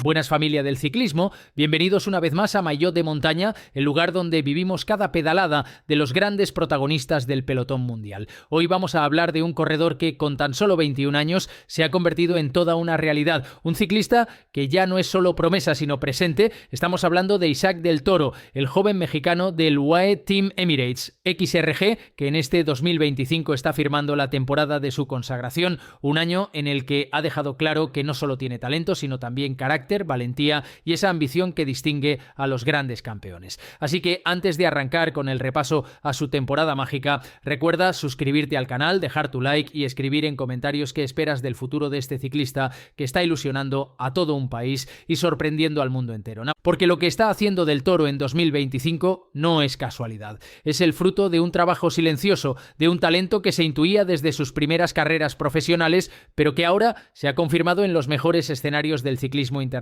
Buenas familia del ciclismo, bienvenidos una vez más a Maillot de Montaña, el lugar donde vivimos cada pedalada de los grandes protagonistas del pelotón mundial. Hoy vamos a hablar de un corredor que con tan solo 21 años se ha convertido en toda una realidad, un ciclista que ya no es solo promesa sino presente. Estamos hablando de Isaac del Toro, el joven mexicano del UAE Team Emirates, XRG, que en este 2025 está firmando la temporada de su consagración, un año en el que ha dejado claro que no solo tiene talento sino también carácter, valentía y esa ambición que distingue a los grandes campeones. Así que antes de arrancar con el repaso a su temporada mágica, recuerda suscribirte al canal, dejar tu like y escribir en comentarios qué esperas del futuro de este ciclista que está ilusionando a todo un país y sorprendiendo al mundo entero. Porque lo que está haciendo del Toro en 2025 no es casualidad. Es el fruto de un trabajo silencioso, de un talento que se intuía desde sus primeras carreras profesionales, pero que ahora se ha confirmado en los mejores escenarios del ciclismo internacional.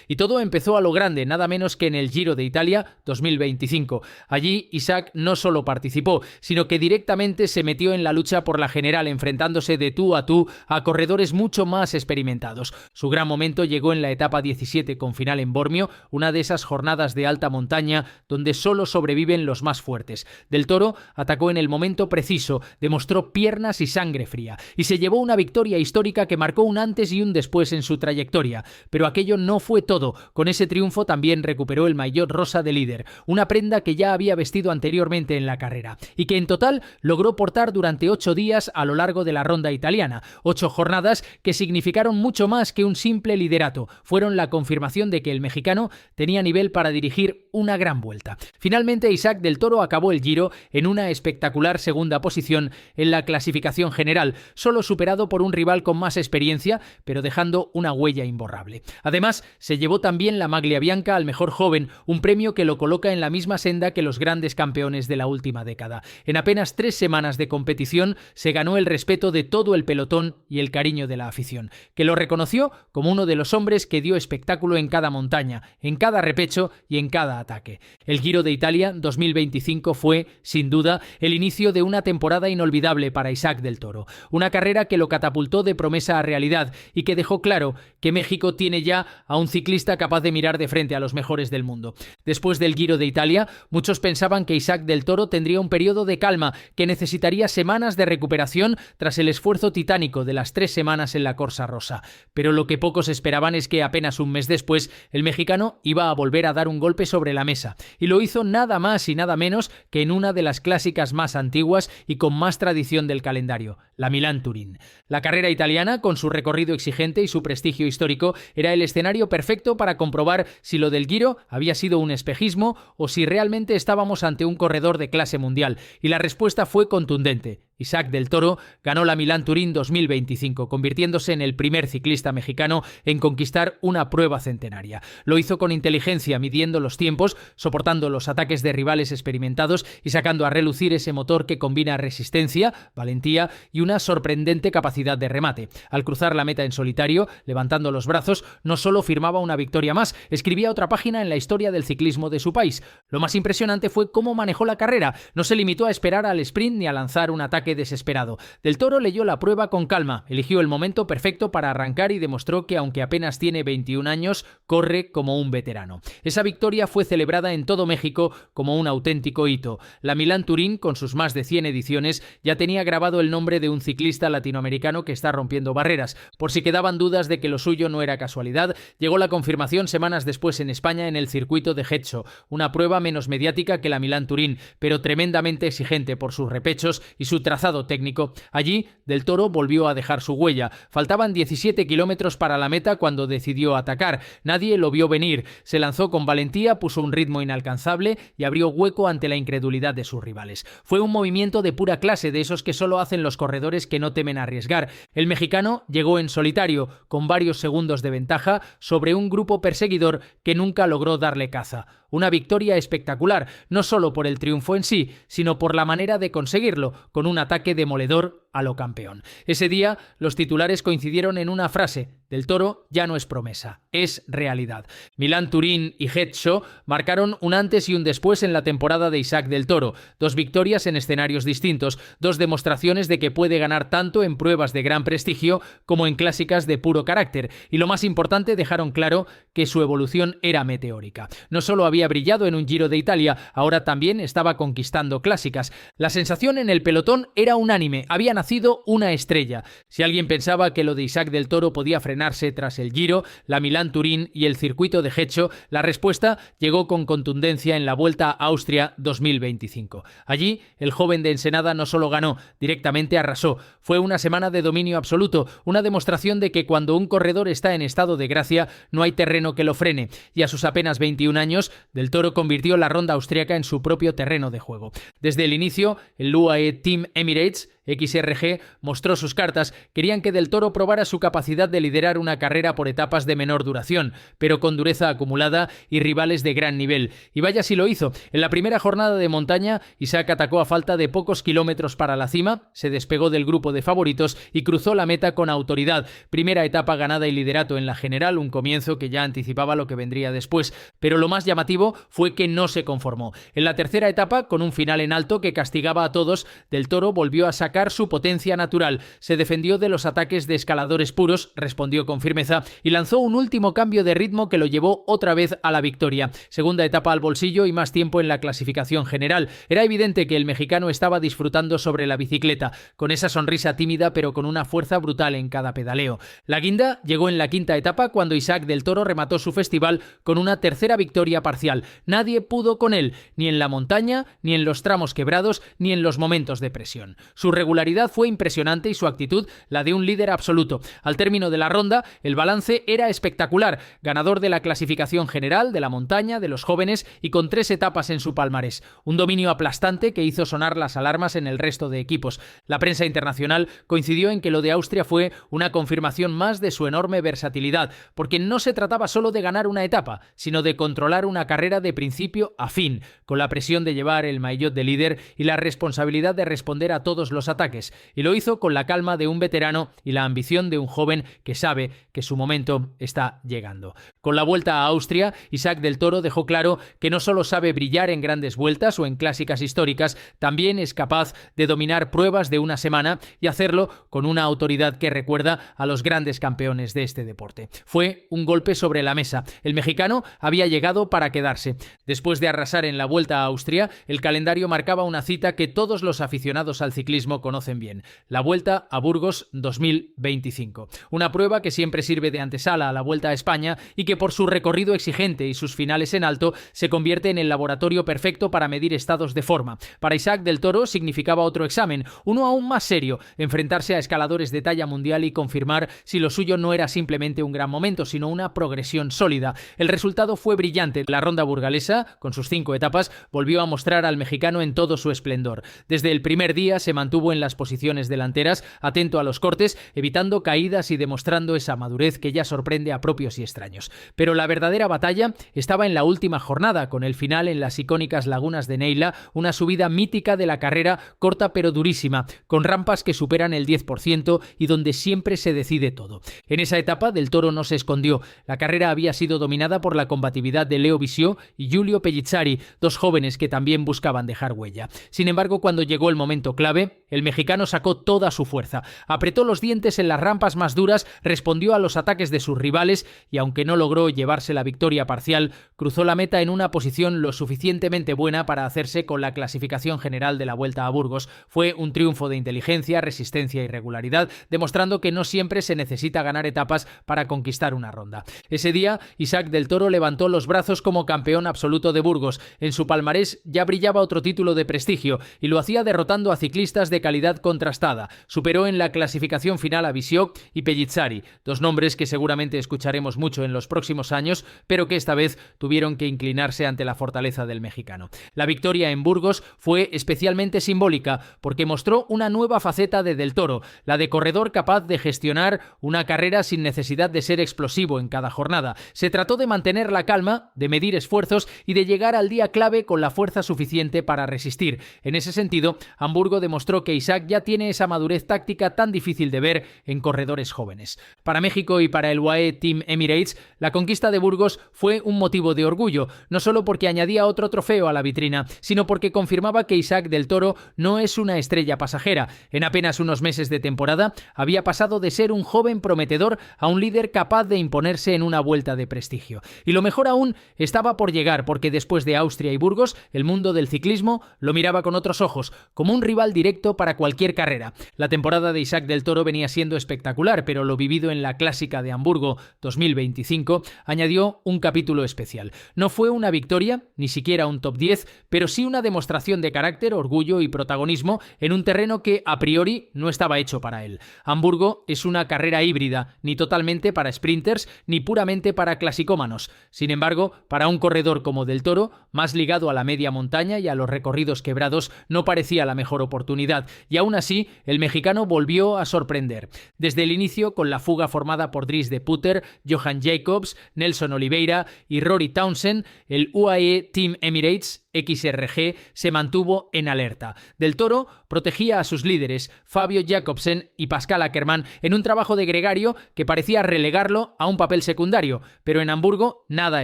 Y todo empezó a lo grande, nada menos que en el Giro de Italia 2025. Allí Isaac no solo participó, sino que directamente se metió en la lucha por la general, enfrentándose de tú a corredores mucho más experimentados. Su gran momento llegó en la etapa 17 con final en Bormio, una de esas jornadas de alta montaña donde solo sobreviven los más fuertes. Del Toro atacó en el momento preciso, demostró piernas y sangre fría, y se llevó una victoria histórica que marcó un antes y un después en su trayectoria. Pero aquello no fue todo. Con ese triunfo también recuperó el maillot rosa de líder, una prenda que ya había vestido anteriormente en la carrera, y que en total logró portar durante 8 días a lo largo de la ronda italiana. 8 jornadas que significaron mucho más que un simple liderato. Fueron la confirmación de que el mexicano tenía nivel para dirigir una gran vuelta. Finalmente, Isaac del Toro acabó el Giro en una espectacular segunda posición en la clasificación general, solo superado por un rival con más experiencia, pero dejando una huella imborrable. Además, se llevó también la Maglia Bianca al mejor joven, un premio que lo coloca en la misma senda que los grandes campeones de la última década. En apenas 3 semanas de competición se ganó el respeto de todo el pelotón y el cariño de la afición, que lo reconoció como uno de los hombres que dio espectáculo en cada montaña, en cada repecho y en cada ataque. El Giro de Italia 2025 fue, sin duda, el inicio de una temporada inolvidable para Isaac del Toro, una carrera que lo catapultó de promesa a realidad y que dejó claro que México tiene ya a un ciclista capaz de mirar de frente a los mejores del mundo. Después del Giro de Italia, muchos pensaban que Isaac del Toro tendría un periodo de calma, que necesitaría semanas de recuperación tras el esfuerzo titánico de las 3 semanas en la Corsa Rosa. Pero lo que pocos esperaban es que apenas un mes después, el mexicano iba a volver a dar un golpe sobre la mesa. Y lo hizo nada más y nada menos que en una de las clásicas más antiguas y con más tradición del calendario, la Milán-Turín. La carrera italiana, con su recorrido exigente y su prestigio histórico, era el escenario perfecto para comprobar si lo del Giro había sido un espejismo o si realmente estábamos ante un corredor de clase mundial. Y la respuesta fue contundente. Isaac del Toro ganó la Milán-Turín 2025, convirtiéndose en el primer ciclista mexicano en conquistar una prueba centenaria. Lo hizo con inteligencia, midiendo los tiempos, soportando los ataques de rivales experimentados y sacando a relucir ese motor que combina resistencia, valentía y una sorprendente capacidad de remate. Al cruzar la meta en solitario, levantando los brazos, no solo firmaba una victoria más, escribía otra página en la historia del ciclismo de su país. Lo más impresionante fue cómo manejó la carrera. No se limitó a esperar al sprint ni a lanzar un ataque desesperado. Del Toro leyó la prueba con calma, eligió el momento perfecto para arrancar y demostró que aunque apenas tiene 21 años, corre como un veterano. Esa victoria fue celebrada en todo México como un auténtico hito. La Milán-Turín, con sus más de 100 ediciones, ya tenía grabado el nombre de un ciclista latinoamericano que está rompiendo barreras. Por si quedaban dudas de que lo suyo no era casualidad, llegó la confirmación semanas después en España en el circuito de Getxo, una prueba menos mediática que la Milán-Turín, pero tremendamente exigente por sus repechos y su trazado técnico. Allí, Del Toro volvió a dejar su huella. Faltaban 17 kilómetros para la meta cuando decidió atacar. Nadie lo vio venir. Se lanzó con valentía, puso un ritmo inalcanzable y abrió hueco ante la incredulidad de sus rivales. Fue un movimiento de pura clase, de esos que solo hacen los corredores que no temen arriesgar. El mexicano llegó en solitario, con varios segundos de ventaja sobre un grupo perseguidor que nunca logró darle caza. Una victoria espectacular, no solo por el triunfo en sí, sino por la manera de conseguirlo, con un ataque demoledor a lo campeón. Ese día los titulares coincidieron en una frase: Del Toro ya no es promesa, es realidad. Milán Turín y Getxo marcaron un antes y un después en la temporada de Isaac Del Toro. 2 victorias en escenarios distintos, 2 demostraciones de que puede ganar tanto en pruebas de gran prestigio como en clásicas de puro carácter. Y lo más importante, dejaron claro que su evolución era meteórica. No solo había brillado en un Giro de Italia, ahora también estaba conquistando clásicas. La sensación en el pelotón era unánime, había nacido una estrella. Si alguien pensaba que lo de Isaac Del Toro podía frenarse tras el Giro, la Milán Turín y el circuito de Getxo, la respuesta llegó con contundencia en la Vuelta a Austria 2025. Allí, el joven de Ensenada no solo ganó, directamente arrasó. Fue una semana de dominio absoluto, una demostración de que cuando un corredor está en estado de gracia, no hay terreno que lo frene. Y a sus apenas 21 años, Del Toro convirtió la ronda austriaca en su propio terreno de juego. Desde el inicio, el UAE Team Emirates XRG mostró sus cartas. Querían que Del Toro probara su capacidad de liderar una carrera por etapas de menor duración, pero con dureza acumulada y rivales de gran nivel. Y vaya si lo hizo. En la primera jornada de montaña, Isaac atacó a falta de pocos kilómetros para la cima, se despegó del grupo de favoritos y cruzó la meta con autoridad. Primera etapa ganada y liderato en la general, un comienzo que ya anticipaba lo que vendría después. Pero lo más llamativo fue que no se conformó. En la tercera etapa, con un final en alto que castigaba a todos, Del Toro volvió a sacar su potencia natural, se defendió de los ataques de escaladores puros, respondió con firmeza y lanzó un último cambio de ritmo que lo llevó otra vez a la victoria. Segunda etapa al bolsillo y más tiempo en la clasificación general. Era evidente que el mexicano estaba disfrutando sobre la bicicleta, con esa sonrisa tímida pero con una fuerza brutal en cada pedaleo. La guinda llegó en la quinta etapa cuando Isaac Del Toro remató su festival con una tercera victoria parcial. Nadie pudo con él, ni en la montaña, ni en los tramos quebrados, ni en los momentos de presión. Su regularidad fue impresionante y su actitud la de un líder absoluto. Al término de la ronda, el balance era espectacular. Ganador de la clasificación general, de la montaña, de los jóvenes y con 3 etapas en su palmarés. Un dominio aplastante que hizo sonar las alarmas en el resto de equipos. La prensa internacional coincidió en que lo de Austria fue una confirmación más de su enorme versatilidad, porque no se trataba solo de ganar una etapa, sino de controlar una carrera de principio a fin, con la presión de llevar el maillot de líder y la responsabilidad de responder a todos los ataques, y lo hizo con la calma de un veterano y la ambición de un joven que sabe que su momento está llegando. Con la Vuelta a Austria, Isaac Del Toro dejó claro que no solo sabe brillar en grandes vueltas o en clásicas históricas, también es capaz de dominar pruebas de una semana y hacerlo con una autoridad que recuerda a los grandes campeones de este deporte. Fue un golpe sobre la mesa. El mexicano había llegado para quedarse. Después de arrasar en la Vuelta a Austria, el calendario marcaba una cita que todos los aficionados al ciclismo conocen bien: la Vuelta a Burgos 2025. Una prueba que siempre sirve de antesala a la Vuelta a España y que por su recorrido exigente y sus finales en alto se convierte en el laboratorio perfecto para medir estados de forma. Para Isaac Del Toro significaba otro examen, uno aún más serio: enfrentarse a escaladores de talla mundial y confirmar si lo suyo no era simplemente un gran momento, sino una progresión sólida. El resultado fue brillante. La ronda burgalesa, con sus 5 etapas, volvió a mostrar al mexicano en todo su esplendor. Desde el primer día se mantuvo en las posiciones delanteras, atento a los cortes, evitando caídas y demostrando esa madurez que ya sorprende a propios y extraños. Pero la verdadera batalla estaba en la última jornada, con el final en las icónicas lagunas de Neila, una subida mítica de la carrera, corta pero durísima, con rampas que superan el 10% y donde siempre se decide todo. En esa etapa, Del Toro no se escondió. La carrera había sido dominada por la combatividad de Leo Visieux y Giulio Pellizzari, 2 jóvenes que también buscaban dejar huella. Sin embargo, cuando llegó el momento clave, el mexicano sacó toda su fuerza, apretó los dientes en las rampas más duras, respondió a los ataques de sus rivales y, aunque no logró llevarse la victoria parcial, cruzó la meta en una posición lo suficientemente buena para hacerse con la clasificación general de la Vuelta a Burgos. Fue un triunfo de inteligencia, resistencia y regularidad, demostrando que no siempre se necesita ganar etapas para conquistar una ronda. Ese día, Isaac Del Toro levantó los brazos como campeón absoluto de Burgos. En su palmarés ya brillaba otro título de prestigio y lo hacía derrotando a ciclistas de calidad contrastada. Superó en la clasificación final a Visieux y Pellizzari, 2 nombres que seguramente escucharemos mucho en los próximos años, pero que esta vez tuvieron que inclinarse ante la fortaleza del mexicano. La victoria en Burgos fue especialmente simbólica porque mostró una nueva faceta de Del Toro, la de corredor capaz de gestionar una carrera sin necesidad de ser explosivo en cada jornada. Se trató de mantener la calma, de medir esfuerzos y de llegar al día clave con la fuerza suficiente para resistir. En ese sentido, Hamburgo demostró que que Isaac ya tiene esa madurez táctica tan difícil de ver en corredores jóvenes. Para México y para el UAE Team Emirates, la conquista de Burgos fue un motivo de orgullo, no solo porque añadía otro trofeo a la vitrina, sino porque confirmaba que Isaac del Toro no es una estrella pasajera. En apenas unos meses de temporada había pasado de ser un joven prometedor a un líder capaz de imponerse en una vuelta de prestigio. Y lo mejor aún estaba por llegar, porque después de Austria y Burgos, el mundo del ciclismo lo miraba con otros ojos, como un rival directo para cualquier carrera. La temporada de Isaac del Toro venía siendo espectacular, pero lo vivido en la Clásica de Hamburgo 2025 añadió un capítulo especial. No fue una victoria, ni siquiera un top 10, pero sí una demostración de carácter, orgullo y protagonismo en un terreno que a priori no estaba hecho para él. Hamburgo es una carrera híbrida, ni totalmente para sprinters, ni puramente para clasicómanos. Sin embargo, para un corredor como del Toro, más ligado a la media montaña y a los recorridos quebrados, no parecía la mejor oportunidad, y aún así, el mexicano volvió a sorprender. Desde el inicio, con la fuga formada por Dries de Putter, Johan Jacobs, Nelson Oliveira y Rory Townsend, el UAE Team Emirates XRG se mantuvo en alerta. Del Toro protegía a sus líderes, Fabio Jacobsen y Pascal Ackermann, en un trabajo de gregario que parecía relegarlo a un papel secundario, pero en Hamburgo nada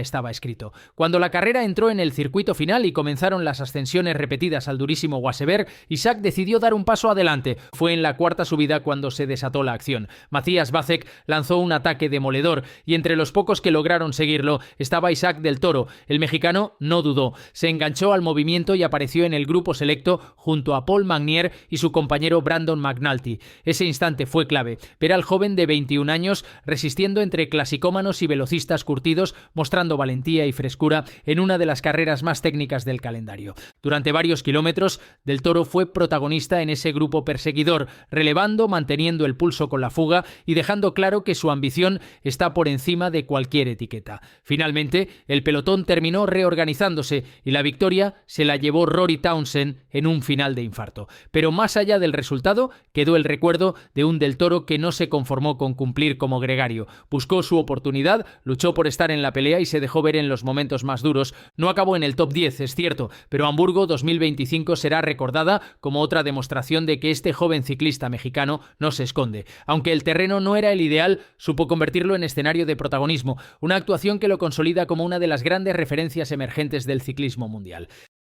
estaba escrito. Cuando la carrera entró en el circuito final y comenzaron las ascensiones repetidas al durísimo Wasseberg, Isaac decidió dar un paso adelante. Fue en la cuarta subida cuando se desató la acción. Matías Vacek lanzó un ataque demoledor y entre los pocos que lograron seguirlo estaba Isaac del Toro. El mexicano no dudó, se enganchó al movimiento y apareció en el grupo selecto junto a Paul Magnier y su compañero Brandon McNulty. Ese instante fue clave, ver al joven de 21 años resistiendo entre clasicómanos y velocistas curtidos, mostrando valentía y frescura en una de las carreras más técnicas del calendario. Durante varios kilómetros, Del Toro fue protagonista en ese grupo perseguidor, relevando, manteniendo el pulso con la fuga y dejando claro que su ambición está por encima de cualquier etiqueta. Finalmente, el pelotón terminó reorganizándose y la victoria se la llevó Rory Townsend en un final de infarto. Pero más allá del resultado, quedó el recuerdo de un Del Toro que no se conformó con cumplir como gregario. Buscó su oportunidad, luchó por estar en la pelea y se dejó ver en los momentos más duros. No acabó en el top 10, es cierto, pero Hamburgo 2025 será recordada como otra demostración de que este joven ciclista mexicano no se esconde. Aunque el terreno no era el ideal, supo convertirlo en escenario de protagonismo, una actuación que lo consolida como una de las grandes referencias emergentes del ciclismo mundial.